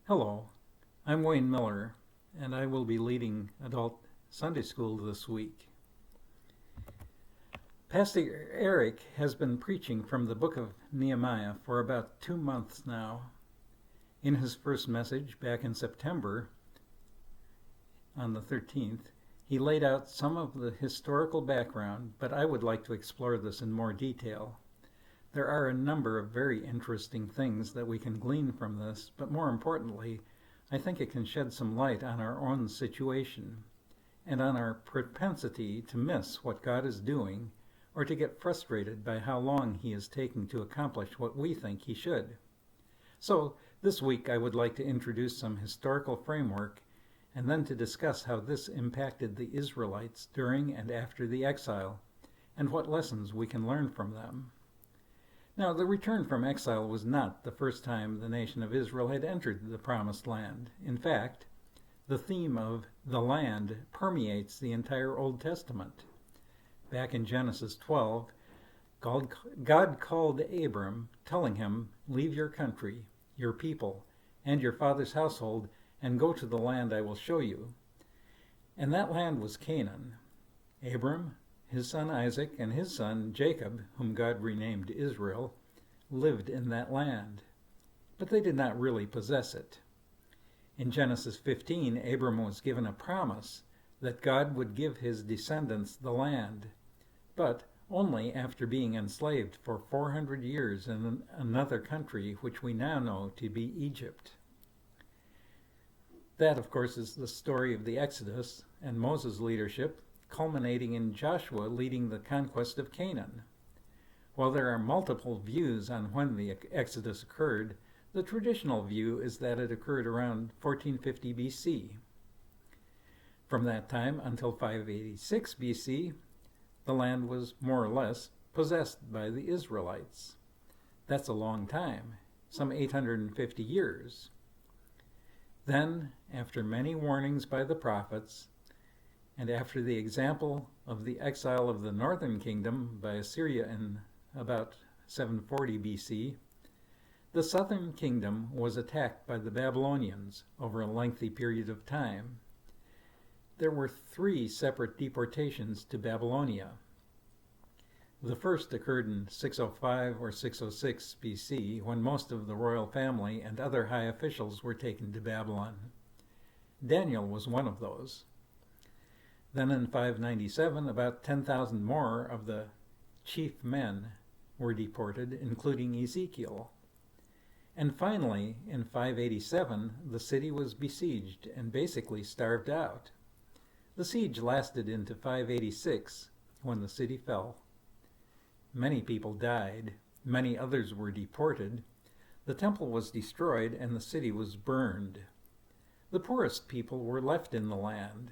Hello, I'm Wayne Miller, and I will be leading Adult Sunday School this week. Pastor Eric has been preaching from the book of Nehemiah for about 2 months now. In his first message back in September, on the 13th, he laid out some of the historical background, but I would like to explore this in more detail. There are a number of very interesting things that we can glean from this, but more importantly, I think it can shed some light on our own situation and on our propensity to miss what God is doing or to get frustrated by how long He is taking to accomplish what we think He should. So, this week I would like to introduce some historical framework and then to discuss how this impacted the Israelites during and after the exile and what lessons we can learn from them. Now, the return from exile was not the first time the nation of Israel had entered the Promised Land. In fact, the theme of the land permeates the entire Old Testament. Back in Genesis 12, God called Abram, telling him, "Leave your country, your people, and your father's household, and go to the land I will show you." And that land was Canaan. Abram, his son Isaac, and his son Jacob, whom God renamed Israel, lived in that land, but they did not really possess it. In Genesis 15, Abram was given a promise that God would give his descendants the land, but only after being enslaved for 400 years in another country which we now know to be Egypt. That, of course, is the story of the Exodus and Moses' leadership, culminating in Joshua leading the conquest of Canaan. While there are multiple views on when the Exodus occurred, the traditional view is that it occurred around 1450 BC. From that time until 586 BC, the land was more or less possessed by the Israelites. That's a long time, some 850 years. Then, after many warnings by the prophets, and after the example of the exile of the northern kingdom by Assyria in about 740 BC, the southern kingdom was attacked by the Babylonians over a lengthy period of time. There were 3 separate deportations to Babylonia. The first occurred in 605 or 606 BC, when most of the royal family and other high officials were taken to Babylon. Daniel was one of those. Then in 597, about 10,000 more of the chief men were deported, including Ezekiel. And finally, in 587, the city was besieged and basically starved out. The siege lasted into 586, when the city fell. Many people died, many others were deported, the temple was destroyed, and the city was burned. The poorest people were left in the land.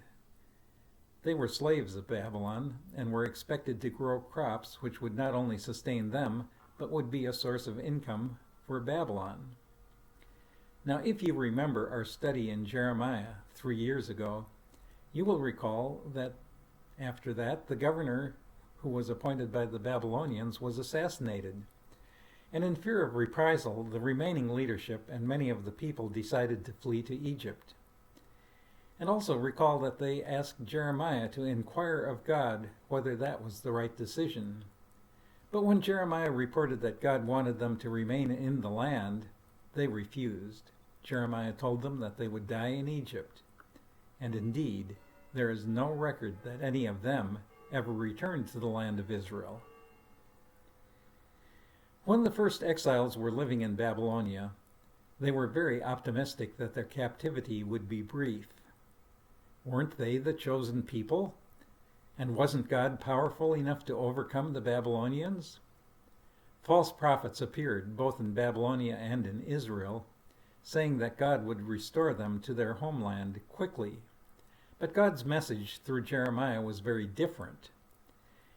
They were slaves of Babylon and were expected to grow crops which would not only sustain them, but would be a source of income for Babylon. Now, if you remember our study in Jeremiah 3 years ago, you will recall that after that, the governor who was appointed by the Babylonians was assassinated. And in fear of reprisal, the remaining leadership and many of the people decided to flee to Egypt. And also recall that they asked Jeremiah to inquire of God whether that was the right decision. But when Jeremiah reported that God wanted them to remain in the land, they refused. Jeremiah told them that they would die in Egypt. And indeed, there is no record that any of them ever returned to the land of Israel. When the first exiles were living in Babylonia, they were very optimistic that their captivity would be brief. Weren't they the chosen people? And wasn't God powerful enough to overcome the Babylonians? False prophets appeared both in Babylonia and in Israel, saying that God would restore them to their homeland quickly. But God's message through Jeremiah was very different.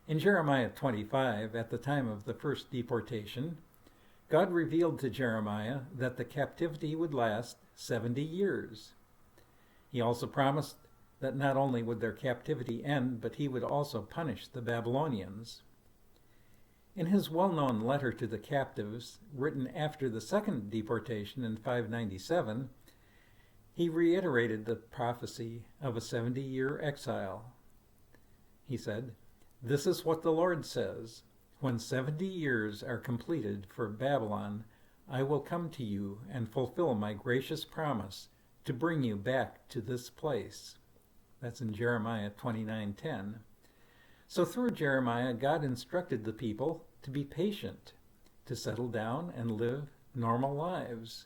In Jeremiah 25, at the time of the first deportation, God revealed to Jeremiah that the captivity would last 70 years. He also promised that not only would their captivity end, but he would also punish the Babylonians. In his well-known letter to the captives, written after the second deportation in 597, He reiterated the prophecy of a 70-year exile. He said, "This is what the Lord says. When 70 years are completed for Babylon, I will come to you and fulfill my gracious promise to bring you back to this place." That's in Jeremiah 29:10. So through Jeremiah, God instructed the people to be patient, to settle down and live normal lives.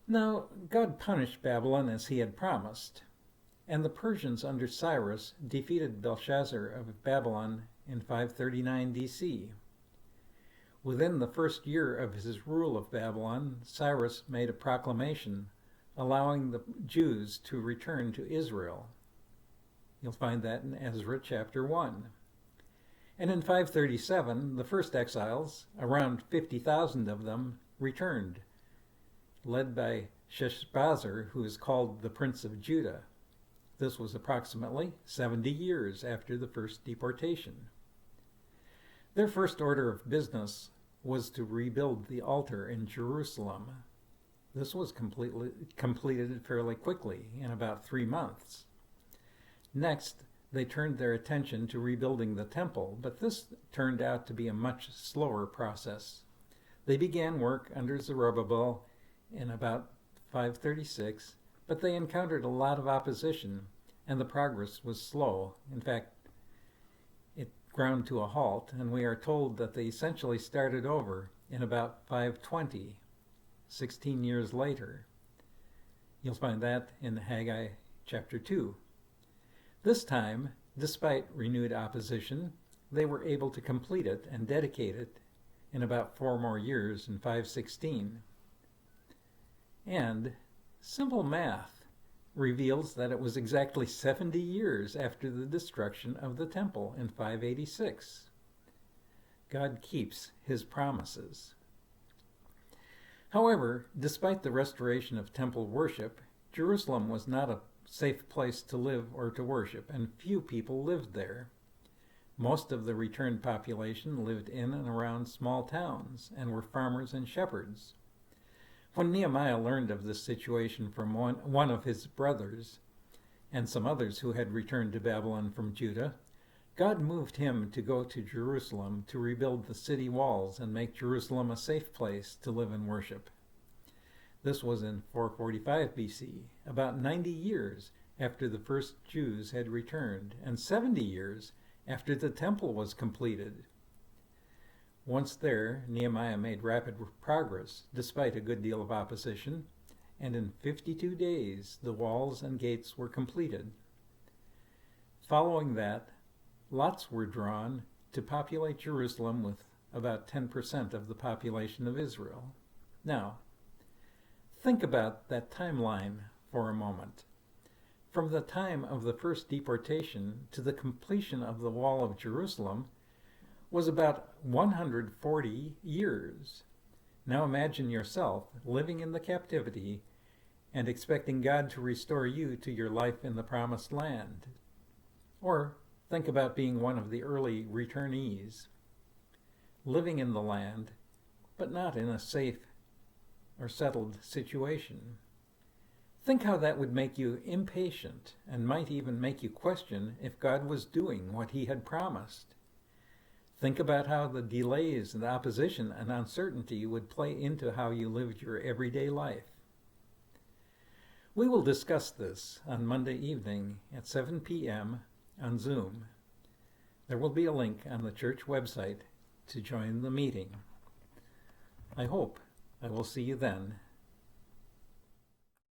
Now, God punished Babylon as he had promised, and the Persians under Cyrus defeated Belshazzar of Babylon in 539 BC. Within the first year of his rule of Babylon, Cyrus made a proclamation allowing the Jews to return to Israel. You'll find that in Ezra chapter 1. And in 537, the first exiles, around 50,000 of them, returned, led by Sheshbazzar, who is called the Prince of Judah. This was approximately 70 years after the first deportation. Their first order of business was to rebuild the altar in Jerusalem. This was completed fairly quickly, in about 3 months. Next, they turned their attention to rebuilding the temple, but this turned out to be a much slower process. They began work under Zerubbabel in about 536, but they encountered a lot of opposition, and the progress was slow. In fact, it ground to a halt, and we are told that they essentially started over in about 520, 16 years later. You'll find that in Haggai chapter 2. This time, despite renewed opposition, they were able to complete it and dedicate it in about 4 more years in 516. And simple math reveals that it was exactly 70 years after the destruction of the temple in 586. God keeps his promises. However, despite the restoration of temple worship, Jerusalem was not a safe place to live or to worship, and few people lived there. Most of the returned population lived in and around small towns and were farmers and shepherds. When Nehemiah learned of this situation from one of his brothers and some others who had returned to Babylon from Judah, God moved him to go to Jerusalem to rebuild the city walls and make Jerusalem a safe place to live and worship. This was in 445 BC, about 90 years after the first Jews had returned, and 70 years after the temple was completed. Once there, Nehemiah made rapid progress, despite a good deal of opposition, and in 52 days the walls and gates were completed. Following that, lots were drawn to populate Jerusalem with about 10% of the population of Israel. Now, think about that timeline for a moment. From the time of the first deportation to the completion of the wall of Jerusalem was about 140 years. Now imagine yourself living in the captivity and expecting God to restore you to your life in the promised land. Or think about being one of the early returnees, living in the land, but not in a safe or settled situation. Think how that would make you impatient and might even make you question if God was doing what he had promised. Think about how the delays and opposition and uncertainty would play into how you lived your everyday life. We will discuss this on Monday evening at 7 p.m. on Zoom. There will be a link on the church website to join the meeting. I hope I will see you then.